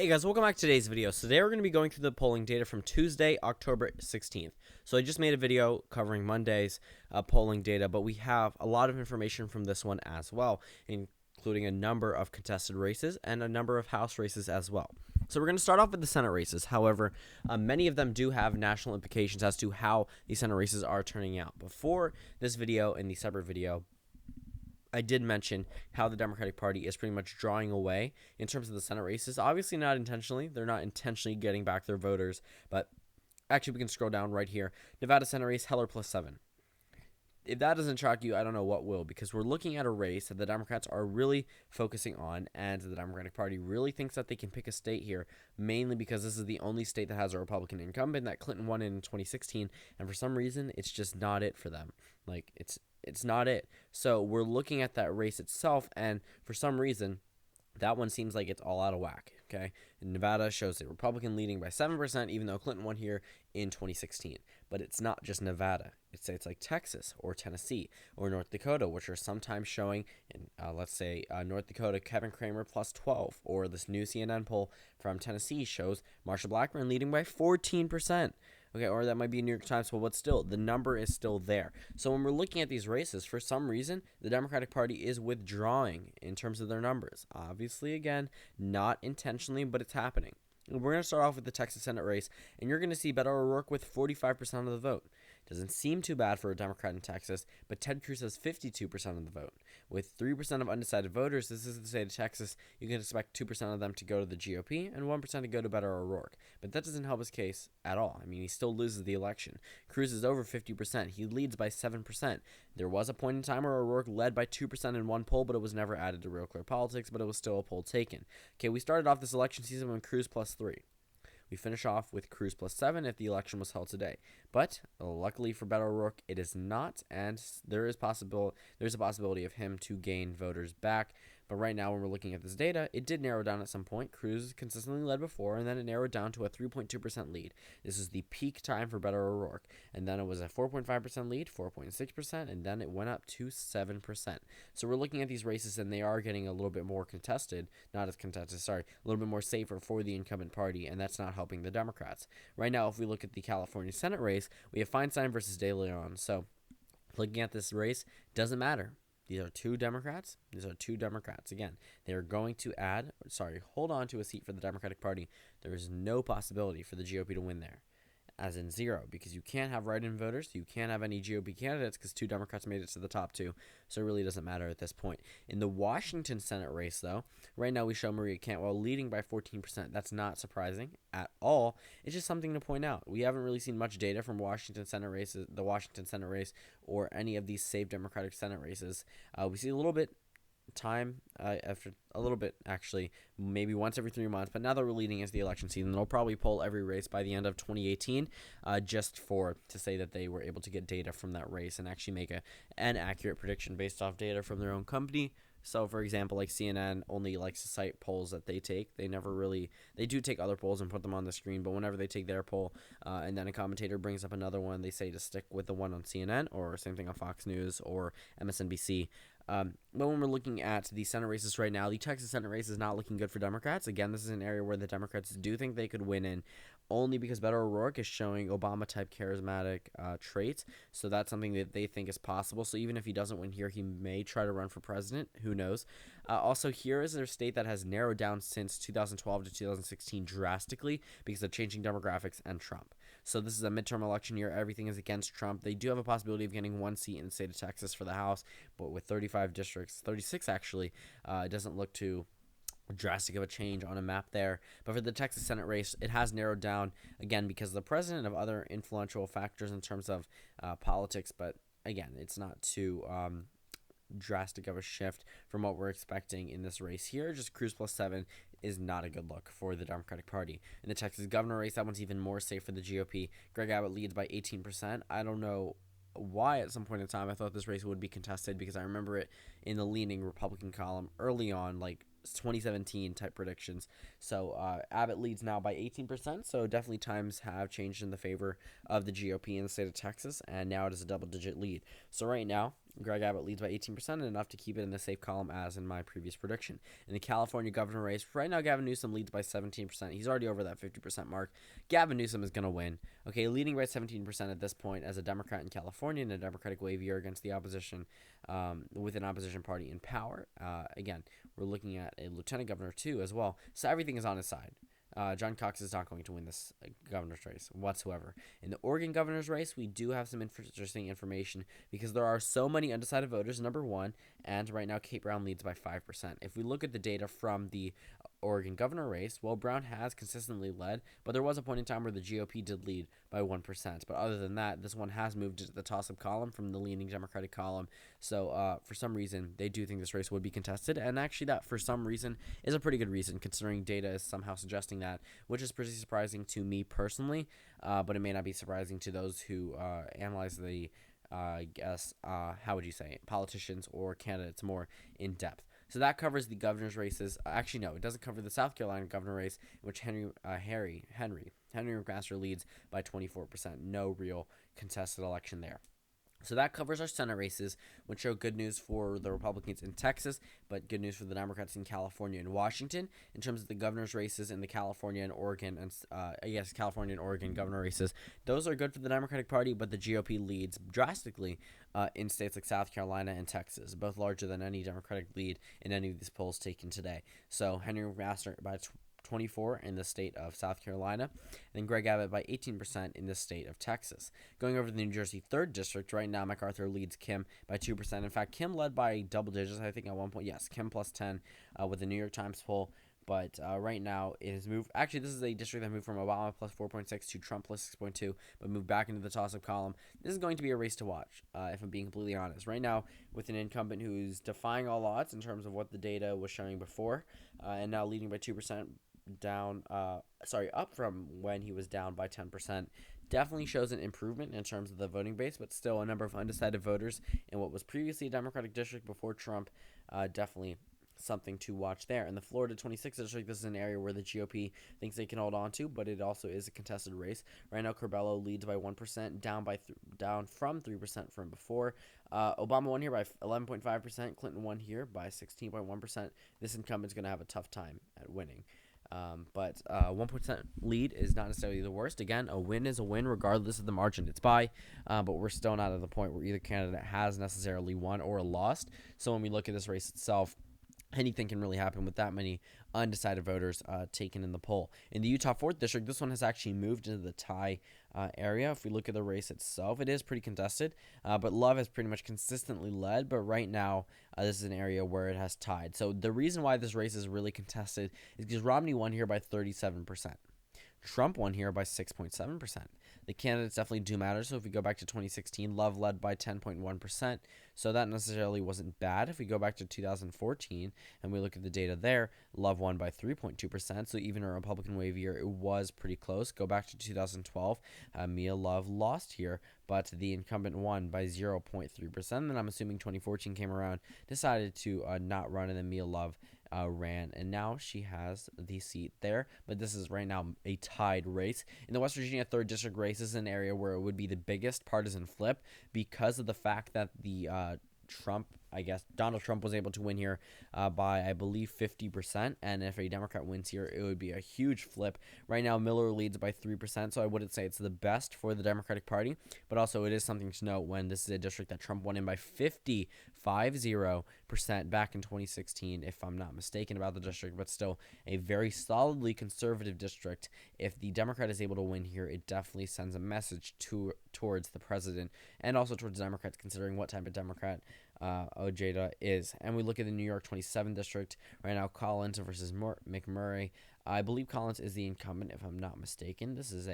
Hey guys, welcome back to today's video. So today we're going to be going through the polling data from Tuesday, October 16th. So I just made a video covering Monday's polling data, but we have a lot of information from this one as well, including a number of contested races and a number of House races as well. So we're going to start off with the Senate races. However, many of them do have national implications as to how these Senate races are turning out. Before this video and the separate video, I did mention how the Democratic Party is pretty much drawing away in terms of the Senate races. Obviously not intentionally. They're not intentionally getting back their voters. But actually, we can scroll down right here. Nevada Senate race, Heller +7. If that doesn't shock you, I don't know what will, because we're looking at a race that the Democrats are really focusing on, and the Democratic Party really thinks that they can pick a state here, mainly because this is the only state that has a Republican incumbent that Clinton won in 2016, and for some reason, it's just not it for them. Like, it's not it. So we're looking at that race itself, and for some reason, that one seems like it's all out of whack, okay? And Nevada shows a Republican leading by 7%, even though Clinton won here in 2016. But it's not just Nevada. It's states like Texas or Tennessee or North Dakota, which are sometimes showing, in, let's say, North Dakota, Kevin Cramer +12, or this new CNN poll from Tennessee shows Marsha Blackburn leading by 14%. Okay, or that might be New York Times poll, but still, the number is still there. So when we're looking at these races, for some reason, the Democratic Party is withdrawing in terms of their numbers. Obviously, again, not intentionally, but it's happening. And we're going to start off with the Texas Senate race, and you're going to see Beto O'Rourke with 45% of the vote. Doesn't seem too bad for a Democrat in Texas, but Ted Cruz has 52% of the vote. With 3% of undecided voters, this is the state of Texas, you can expect 2% of them to go to the GOP and 1% to go to Beto O'Rourke. But that doesn't help his case at all. I mean, he still loses the election. Cruz is over 50%. He leads by 7%. There was a point in time where O'Rourke led by 2% in one poll, but it was never added to Real Clear Politics, but it was still a poll taken. Okay, we started off this election season with Cruz +3. We finish off with Cruz +7 if the election was held today. But luckily for Beto O'Rourke, it is not, and there's a possibility of him to gain voters back. But right now, when we're looking at this data, it did narrow down at some point. Cruz consistently led before, and then it narrowed down to a 3.2% lead. This is the peak time for Beto O'Rourke. And then it was a 4.5% lead, 4.6%, and then it went up to 7%. So we're looking at these races, and they are getting a little bit more contested. Not as contested, sorry. A little bit more safer for the incumbent party, and that's not helping the Democrats. Right now, if we look at the California Senate race, we have Feinstein versus De Leon. So looking at this race, doesn't matter. These are two Democrats. Again, they are going to hold on to a seat for the Democratic Party. There is no possibility for the GOP to win there, as in zero, because you can't have write-in voters. You can't have any GOP candidates because two Democrats made it to the top two. So it really doesn't matter at this point. In the Washington Senate race, though, right now we show Maria Cantwell leading by 14%. That's not surprising at all. It's just something to point out. We haven't really seen much data from the Washington Senate race, or any of these safe Democratic Senate races. We see a little bit after a little bit, actually, maybe once every 3 months, but now that we're leading into the election season, they'll probably poll every race by the end of 2018, just to say that they were able to get data from that race and actually make an accurate prediction based off data from their own company. So, for example, like CNN only likes to cite polls that they take. They do take other polls and put them on the screen, but whenever they take their poll and then a commentator brings up another one, they say to stick with the one on CNN, or same thing on Fox News or MSNBC. But when we're looking at the Senate races right now, the Texas Senate race is not looking good for Democrats. Again, this is an area where the Democrats do think they could win in, only because Beto O'Rourke is showing Obama-type charismatic traits. So that's something that they think is possible. So even if he doesn't win here, he may try to run for president. Who knows? Also, here is a state that has narrowed down since 2012 to 2016 drastically because of changing demographics and Trump. So this is a midterm election year. Everything is against Trump. They do have a possibility of getting one seat in the state of Texas for the House, but with 35 districts, 36 actually, it doesn't look too drastic of a change on a map there. But for the Texas Senate race, it has narrowed down, again, because of the president, of other influential factors in terms of politics. But again, it's not too drastic of a shift from what we're expecting in this race here. Just Cruz +7 is not a good look for the Democratic Party. In the Texas governor race, that one's even more safe for the GOP. Greg Abbott leads by 18%. I don't know why at some point in time I thought this race would be contested, because I remember it in the leaning Republican column early on, like 2017 type predictions. So Abbott leads now by 18%. So definitely times have changed in the favor of the GOP in the state of Texas, and now it is a double-digit lead. So right now, Greg Abbott leads by 18%, enough to keep it in the safe column as in my previous prediction. In the California governor race, right now Gavin Newsom leads by 17%. He's already over that 50% mark. Gavin Newsom is going to win. Okay, leading by 17% at this point as a Democrat in California and a Democratic wave year against the opposition, with an opposition party in power. Again, we're looking at a lieutenant governor too as well. So everything is on his side. John Cox is not going to win this governor's race whatsoever. In the Oregon governor's race, we do have some interesting information because there are so many undecided voters, number one, and right now Kate Brown leads by 5%. If we look at the data from the Oregon governor race, well, Brown has consistently led, but there was a point in time where the GOP did lead by 1%. But other than that, this one has moved to the toss-up column from the leaning Democratic column. So for some reason, they do think this race would be contested, and actually that, for some reason, is a pretty good reason, considering data is somehow suggesting that, which is pretty surprising to me personally, but it may not be surprising to those who analyze the, how would you say, politicians or candidates more in depth. So that covers the governor's races. Actually, no, it doesn't cover the South Carolina governor race, in which Henry McMaster leads by 24%. No real contested election there. So that covers our Senate races, which show good news for the Republicans in Texas, but good news for the Democrats in California and Washington. In terms of the governor's races in the California and Oregon, and California and Oregon governor races, those are good for the Democratic Party, but the GOP leads drastically in states like South Carolina and Texas, both larger than any Democratic lead in any of these polls taken today. So Henry McMaster by 24 in the state of South Carolina, and Greg Abbott by 18% in the state of Texas. Going over to the New Jersey 3rd District, right now MacArthur leads Kim by 2%. In fact, Kim led by double digits, I think, at one point. Yes, Kim plus 10 with the New York Times poll. But right now it has moved. Actually, this is a district that moved from Obama plus 4.6 to Trump plus 6.2, but moved back into the toss-up column. This is going to be a race to watch, if I'm being completely honest. Right now, with an incumbent who's defying all odds in terms of what the data was showing before, and now leading by 2%, up from when he was down by 10%. Definitely shows an improvement in terms of the voting base, but still a number of undecided voters in what was previously a Democratic district before Trump. Definitely something to watch there. In the Florida 26th district, this is an area where the GOP thinks they can hold on to, but it also is a contested race. Right now, Curbelo leads by 1%, down from 3% from before. Obama won here by 11.5%. Clinton won here by 16.1%. This incumbent's going to have a tough time at winning. But 1% lead is not necessarily the worst. Again, a win is a win regardless of the margin it's by, but we're still not at the point where either candidate has necessarily won or lost. So when we look at this race itself, anything can really happen with that many undecided voters taken in the poll. In the Utah 4th District, this one has actually moved into the tie area. If we look at the race itself, it is pretty contested, but Love has pretty much consistently led, but right now this is an area where it has tied. So the reason why this race is really contested is because Romney won here by 37%. Trump won here by 6.7%. The candidates definitely do matter. So if we go back to 2016, Love led by 10.1%. So that necessarily wasn't bad. If we go back to 2014 and we look at the data there, Love won by 3.2%. So even a Republican wave year, it was pretty close. Go back to 2012, Mia Love lost here, but the incumbent won by 0.3%. Then I'm assuming 2014 came around, decided to not run, and then Mia Love ran, and now she has the seat there. But this is right now a tied race. In the West Virginia 3rd District race, this is an area where it would be the biggest partisan flip because of the fact that the Donald Trump was able to win here by, I believe, 50%. And if a Democrat wins here, it would be a huge flip. Right now, Miller leads by 3%, so I wouldn't say it's the best for the Democratic Party. But also, it is something to note when this is a district that Trump won in by 50% back in 2016, if I'm not mistaken about the district, but still a very solidly conservative district. If the Democrat is able to win here, it definitely sends a message towards the president and also towards Democrats, considering what type of Democrat Ojeda is. And we look at the New York 27th district right now, Collins versus McMurray. I believe Collins is the incumbent, if I'm not mistaken. This is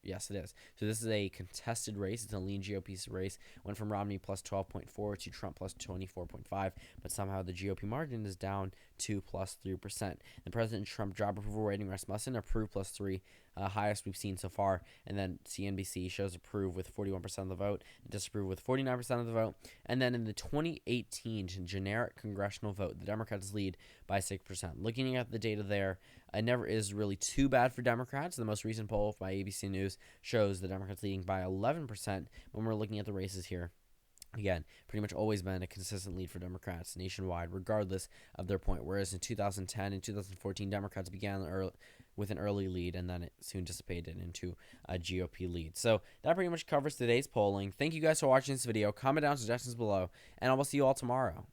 yes, it is. So this is a contested race. It's a lean GOP race. Went from Romney plus 12.4 to Trump plus 24.5, but somehow the GOP margin is down to plus 3%. The President Trump job approval rating, Rasmussen, approve plus 3, highest we've seen so far. And then CNBC shows approve with 41% of the vote, disapprove with 49% of the vote. And then in the 2018 generic congressional vote, the Democrats lead by 6%. Looking at the data there, it never is really too bad for Democrats. The most recent poll by ABC News shows the Democrats leading by 11% when we're looking at the races here. Again, pretty much always been a consistent lead for Democrats nationwide, regardless of their point. Whereas in 2010 and 2014, Democrats began with an early lead, and then it soon dissipated into a GOP lead. So that pretty much covers today's polling. Thank you guys for watching this video. Comment down suggestions below, and I will see you all tomorrow.